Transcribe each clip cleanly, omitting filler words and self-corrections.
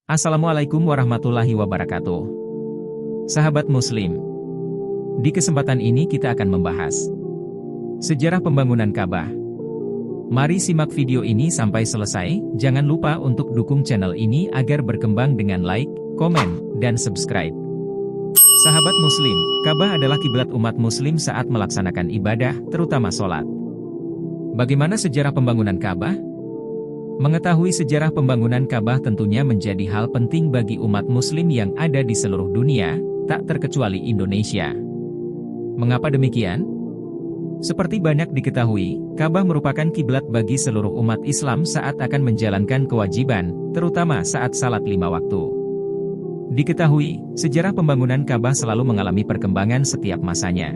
Assalamualaikum warahmatullahi wabarakatuh. Sahabat Muslim, di kesempatan ini kita akan membahas sejarah pembangunan Ka'bah. Mari simak video ini sampai selesai. Jangan lupa untuk dukung channel ini agar berkembang dengan like, komen, dan subscribe. Sahabat Muslim, Ka'bah adalah kiblat umat Muslim saat melaksanakan ibadah, terutama sholat. Bagaimana sejarah pembangunan Ka'bah? Mengetahui sejarah pembangunan Ka'bah tentunya menjadi hal penting bagi umat Muslim yang ada di seluruh dunia, tak terkecuali Indonesia. Mengapa demikian? Seperti banyak diketahui, Ka'bah merupakan kiblat bagi seluruh umat Islam saat akan menjalankan kewajiban, terutama saat salat 5 waktu. Diketahui, sejarah pembangunan Ka'bah selalu mengalami perkembangan setiap masanya.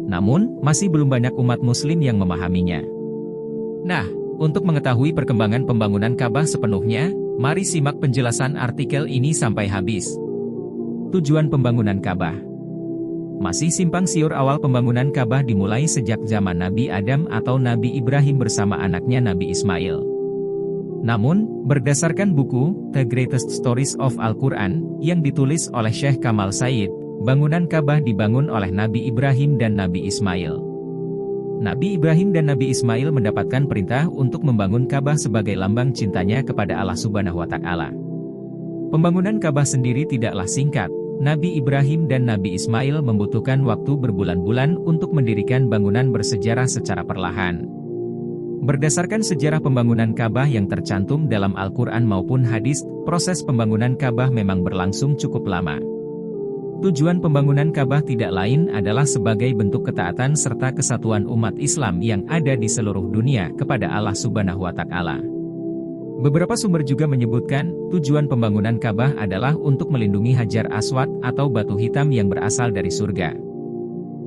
Namun, masih belum banyak umat Muslim yang memahaminya. Nah, untuk mengetahui perkembangan pembangunan Ka'bah sepenuhnya, mari simak penjelasan artikel ini sampai habis. Tujuan pembangunan Ka'bah. Masih simpang siur awal pembangunan Ka'bah dimulai sejak zaman Nabi Adam atau Nabi Ibrahim bersama anaknya Nabi Ismail. Namun, berdasarkan buku The Greatest Stories of Al-Quran yang ditulis oleh Syekh Kamal Said, bangunan Ka'bah dibangun oleh Nabi Ibrahim dan Nabi Ismail. Nabi Ibrahim dan Nabi Ismail mendapatkan perintah untuk membangun Ka'bah sebagai lambang cintanya kepada Allah Subhanahu wa Ta'ala. Pembangunan Ka'bah sendiri tidaklah singkat. Nabi Ibrahim dan Nabi Ismail membutuhkan waktu berbulan-bulan untuk mendirikan bangunan bersejarah secara perlahan. Berdasarkan sejarah pembangunan Ka'bah yang tercantum dalam Al-Quran maupun hadis, proses pembangunan Ka'bah memang berlangsung cukup lama. Tujuan pembangunan Ka'bah tidak lain adalah sebagai bentuk ketaatan serta kesatuan umat Islam yang ada di seluruh dunia kepada Allah Subhanahu wa Ta'ala. Beberapa sumber juga menyebutkan, tujuan pembangunan Ka'bah adalah untuk melindungi Hajar Aswad atau batu hitam yang berasal dari surga.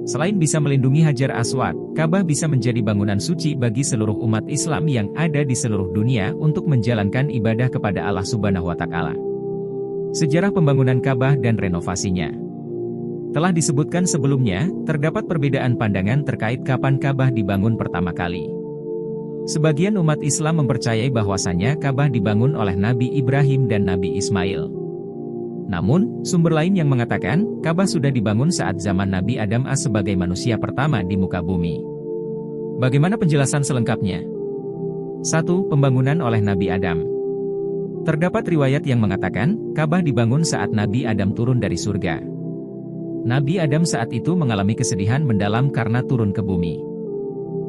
Selain bisa melindungi Hajar Aswad, Ka'bah bisa menjadi bangunan suci bagi seluruh umat Islam yang ada di seluruh dunia untuk menjalankan ibadah kepada Allah Subhanahu wa Ta'ala. Sejarah pembangunan Ka'bah dan renovasinya. Telah disebutkan sebelumnya, terdapat perbedaan pandangan terkait kapan Ka'bah dibangun pertama kali. Sebagian umat Islam mempercayai bahwasannya Ka'bah dibangun oleh Nabi Ibrahim dan Nabi Ismail. Namun, sumber lain yang mengatakan, Ka'bah sudah dibangun saat zaman Nabi Adam AS sebagai manusia pertama di muka bumi. Bagaimana penjelasan selengkapnya? 1. Pembangunan oleh Nabi Adam. Terdapat riwayat yang mengatakan, Ka'bah dibangun saat Nabi Adam turun dari surga. Nabi Adam saat itu mengalami kesedihan mendalam karena turun ke bumi.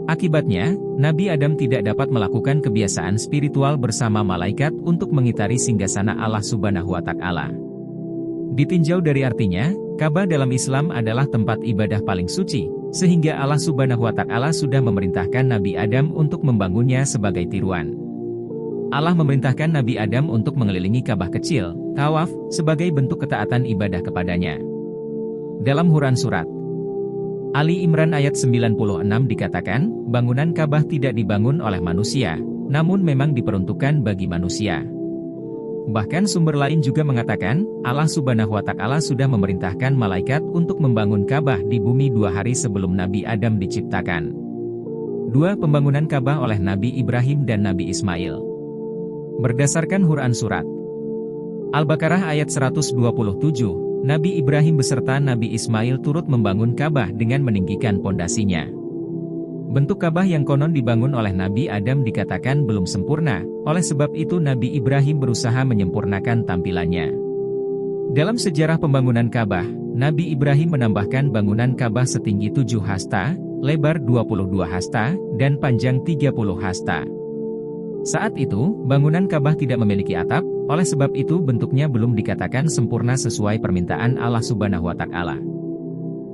Akibatnya, Nabi Adam tidak dapat melakukan kebiasaan spiritual bersama malaikat untuk mengitari singgasana Allah Subhanahu wa Ta'ala. Ditinjau dari artinya, Ka'bah dalam Islam adalah tempat ibadah paling suci, sehingga Allah Subhanahu wa Ta'ala sudah memerintahkan Nabi Adam untuk membangunnya sebagai tiruan. Allah memerintahkan Nabi Adam untuk mengelilingi Ka'bah kecil, tawaf, sebagai bentuk ketaatan ibadah kepadanya. Dalam Quran Surat Ali Imran ayat 96 dikatakan, bangunan Ka'bah tidak dibangun oleh manusia, namun memang diperuntukkan bagi manusia. Bahkan sumber lain juga mengatakan, Allah Subhanahu wa Ta'ala sudah memerintahkan malaikat untuk membangun Ka'bah di bumi 2 hari sebelum Nabi Adam diciptakan. 2. Pembangunan Ka'bah oleh Nabi Ibrahim dan Nabi Ismail. Berdasarkan Quran Surat Al-Baqarah ayat 127, Nabi Ibrahim beserta Nabi Ismail turut membangun Ka'bah dengan meninggikan pondasinya. Bentuk Ka'bah yang konon dibangun oleh Nabi Adam dikatakan belum sempurna, oleh sebab itu Nabi Ibrahim berusaha menyempurnakan tampilannya. Dalam sejarah pembangunan Ka'bah, Nabi Ibrahim menambahkan bangunan Ka'bah setinggi 7 hasta, lebar 22 hasta, dan panjang 30 hasta. Saat itu, bangunan Ka'bah tidak memiliki atap, oleh sebab itu bentuknya belum dikatakan sempurna sesuai permintaan Allah Subhanahu wa Ta'ala.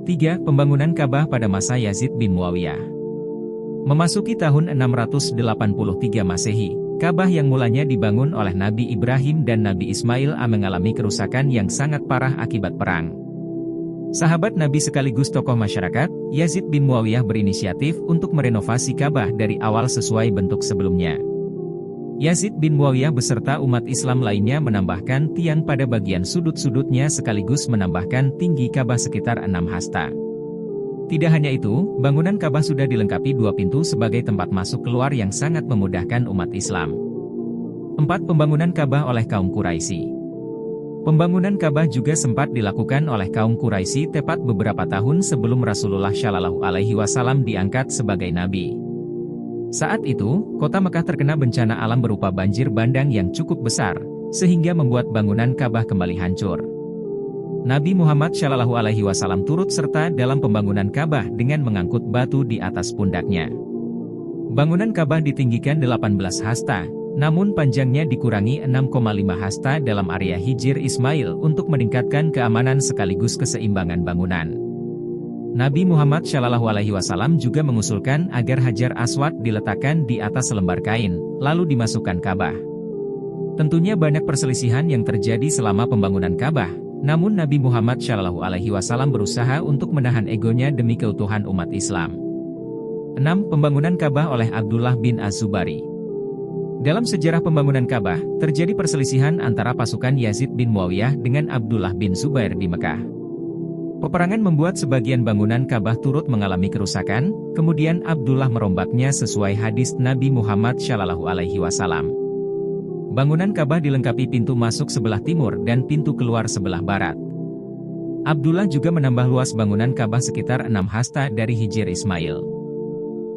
3. Pembangunan Ka'bah pada masa Yazid bin Muawiyah. Memasuki tahun 683 Masehi, Ka'bah yang mulanya dibangun oleh Nabi Ibrahim dan Nabi Ismail mengalami kerusakan yang sangat parah akibat perang. Sahabat Nabi sekaligus tokoh masyarakat, Yazid bin Muawiyah berinisiatif untuk merenovasi Ka'bah dari awal sesuai bentuk sebelumnya. Yazid bin Muawiyah beserta umat Islam lainnya menambahkan tiang pada bagian sudut-sudutnya sekaligus menambahkan tinggi Ka'bah sekitar 6 hasta. Tidak hanya itu, bangunan Ka'bah sudah dilengkapi 2 pintu sebagai tempat masuk keluar yang sangat memudahkan umat Islam. 4. Pembangunan Ka'bah oleh kaum Quraisy. Pembangunan Ka'bah juga sempat dilakukan oleh kaum Quraisy tepat beberapa tahun sebelum Rasulullah Shallallahu Alaihi Wasallam diangkat sebagai nabi. Saat itu, kota Mekah terkena bencana alam berupa banjir bandang yang cukup besar, sehingga membuat bangunan Ka'bah kembali hancur. Nabi Muhammad Shallallahu Alaihi Wasallam turut serta dalam pembangunan Ka'bah dengan mengangkut batu di atas pundaknya. Bangunan Ka'bah ditinggikan 18 hasta, namun panjangnya dikurangi 6,5 hasta dalam area Hijr Ismail untuk meningkatkan keamanan sekaligus keseimbangan bangunan. Nabi Muhammad Shallallahu Alaihi Wasallam juga mengusulkan agar Hajar Aswad diletakkan di atas selembar kain, lalu dimasukkan Ka'bah. Tentunya banyak perselisihan yang terjadi selama pembangunan Ka'bah, namun Nabi Muhammad Shallallahu Alaihi Wasallam berusaha untuk menahan egonya demi keutuhan umat Islam. 6. Pembangunan Ka'bah oleh Abdullah bin Az-Zubari. Dalam sejarah pembangunan Ka'bah, terjadi perselisihan antara pasukan Yazid bin Muawiyah dengan Abdullah bin Zubair di Mekah. Peperangan membuat sebagian bangunan Ka'bah turut mengalami kerusakan, kemudian Abdullah merombaknya sesuai hadis Nabi Muhammad Shallallahu Alaihi Wasallam. Bangunan Ka'bah dilengkapi pintu masuk sebelah timur dan pintu keluar sebelah barat. Abdullah juga menambah luas bangunan Ka'bah sekitar 6 hasta dari Hijr Ismail.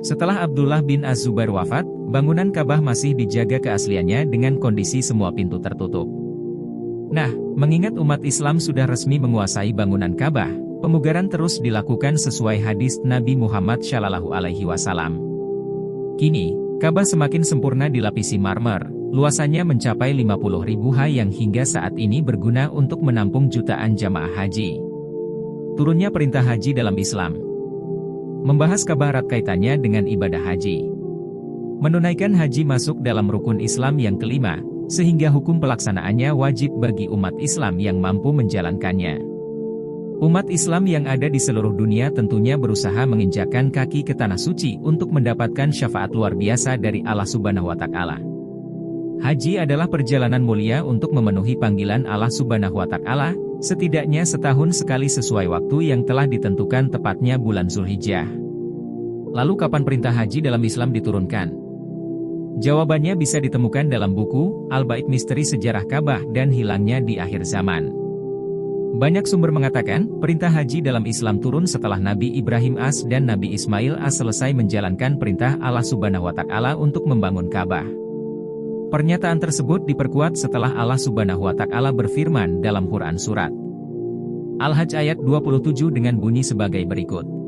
Setelah Abdullah bin Az-Zubair wafat, bangunan Ka'bah masih dijaga keasliannya dengan kondisi semua pintu tertutup. Nah, mengingat umat Islam sudah resmi menguasai bangunan Ka'bah, pemugaran terus dilakukan sesuai hadis Nabi Muhammad Shallallahu Alaihi Wasallam. Kini, Ka'bah semakin sempurna dilapisi marmer, luasannya mencapai 50.000 ha yang hingga saat ini berguna untuk menampung jutaan jamaah haji. Turunnya perintah haji dalam Islam. Membahas Ka'bah erat kaitannya dengan ibadah haji. Menunaikan haji masuk dalam rukun Islam yang kelima, sehingga hukum pelaksanaannya wajib bagi umat Islam yang mampu menjalankannya. Umat Islam yang ada di seluruh dunia tentunya berusaha menginjakkan kaki ke tanah suci untuk mendapatkan syafaat luar biasa dari Allah Subhanahu wa Ta'ala. Haji adalah perjalanan mulia untuk memenuhi panggilan Allah Subhanahu wa Ta'ala, setidaknya setahun sekali sesuai waktu yang telah ditentukan tepatnya bulan Zulhijjah. Lalu kapan perintah haji dalam Islam diturunkan? Jawabannya bisa ditemukan dalam buku Al-Bait Misteri Sejarah Ka'bah dan Hilangnya di Akhir Zaman. Banyak sumber mengatakan, perintah haji dalam Islam turun setelah Nabi Ibrahim AS dan Nabi Ismail AS selesai menjalankan perintah Allah Subhanahu wa Ta'ala untuk membangun Ka'bah. Pernyataan tersebut diperkuat setelah Allah Subhanahu wa Ta'ala berfirman dalam Quran Surat Al-Hajj ayat 27 dengan bunyi sebagai berikut.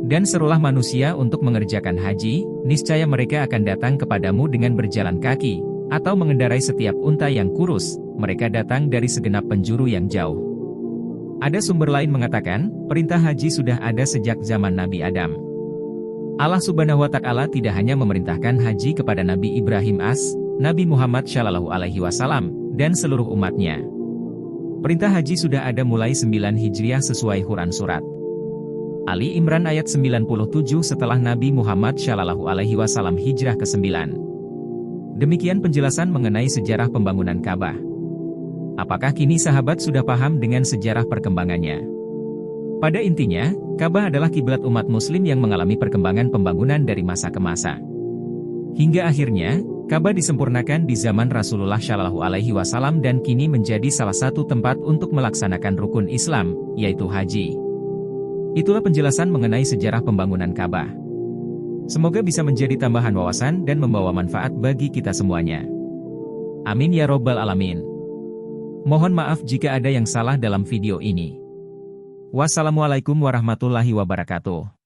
Dan serulah manusia untuk mengerjakan haji, niscaya mereka akan datang kepadamu dengan berjalan kaki, atau mengendarai setiap unta yang kurus, mereka datang dari segenap penjuru yang jauh. Ada sumber lain mengatakan, perintah haji sudah ada sejak zaman Nabi Adam. Allah Subhanahu wa Ta'ala tidak hanya memerintahkan haji kepada Nabi Ibrahim AS, Nabi Muhammad Shallallahu Alaihi Wasallam, dan seluruh umatnya. Perintah haji sudah ada mulai 9 Hijriah sesuai Quran Surat Ali Imran ayat 97 setelah Nabi Muhammad Shallallahu Alaihi Wasallam hijrah ke-9. Demikian penjelasan mengenai sejarah pembangunan Ka'bah. Apakah kini sahabat sudah paham dengan sejarah perkembangannya? Pada intinya, Ka'bah adalah kiblat umat muslim yang mengalami perkembangan pembangunan dari masa ke masa. Hingga akhirnya, Ka'bah disempurnakan di zaman Rasulullah Shallallahu Alaihi Wasallam dan kini menjadi salah satu tempat untuk melaksanakan rukun Islam, yaitu haji. Itulah penjelasan mengenai sejarah pembangunan Ka'bah. Semoga bisa menjadi tambahan wawasan dan membawa manfaat bagi kita semuanya. Amin ya Robbal Alamin. Mohon maaf jika ada yang salah dalam video ini. Wassalamualaikum warahmatullahi wabarakatuh.